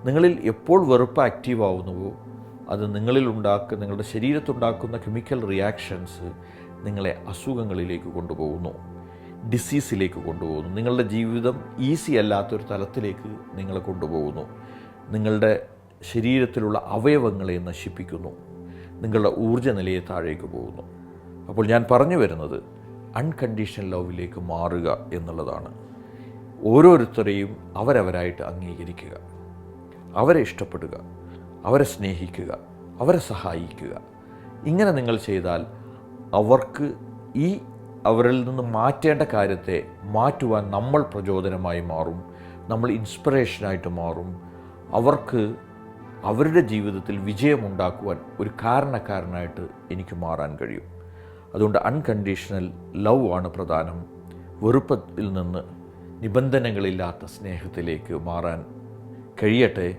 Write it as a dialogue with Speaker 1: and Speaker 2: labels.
Speaker 1: നിങ്ങളിൽ എപ്പോൾ വെറുപ്പ് ആക്റ്റീവ് ആവുന്നുവോ അത് നിങ്ങളുടെ ശരീരത്തുണ്ടാക്കുന്ന കെമിക്കൽ റിയാക്ഷൻസ് നിങ്ങളെ അസുഖങ്ങളിലേക്ക് കൊണ്ടുപോകുന്നു, ഡിസീസിലേക്ക് കൊണ്ടുപോകുന്നു, നിങ്ങളുടെ ജീവിതം ഈസി അല്ലാത്തൊരു തലത്തിലേക്ക് നിങ്ങളെ കൊണ്ടുപോകുന്നു, നിങ്ങളുടെ ശരീരത്തിലുള്ള അവയവങ്ങളെ നശിപ്പിക്കുന്നു, നിങ്ങളുടെ ഊർജ്ജ നിലയെ താഴേക്ക് പോകുന്നു. അപ്പോൾ ഞാൻ പറഞ്ഞു വരുന്നത് അൺകണ്ടീഷണൽ ലവിലേക്ക് മാറുക എന്നുള്ളതാണ്. ഓരോരുത്തരെയും അവരവരായിട്ട് അംഗീകരിക്കുക, അവരെ ഇഷ്ടപ്പെടുക, അവരെ സ്നേഹിക്കുക, അവരെ സഹായിക്കുക. ഇങ്ങനെ നിങ്ങൾ ചെയ്താൽ അവർക്ക് അവരിൽ നിന്ന് മാറ്റേണ്ട കാര്യത്തെ മാറ്റുവാൻ നമ്മൾ പ്രചോദനമായി മാറും, നമ്മൾ ഇൻസ്പിറേഷനായിട്ട് മാറും. അവർക്ക് അവരുടെ ജീവിതത്തിൽ വിജയമുണ്ടാക്കുവാൻ ഒരു കാരണക്കാരനായിട്ട് എനിക്ക് മാറാൻ കഴിയും. അതുകൊണ്ട് അൺകണ്ടീഷണൽ ലവ് ആണ് പ്രധാനം. വെറുപ്പത്തിൽ നിന്ന് നിബന്ധനകളില്ലാത്ത സ്നേഹത്തിലേക്ക് മാറാൻ കഴിയട്ടെ.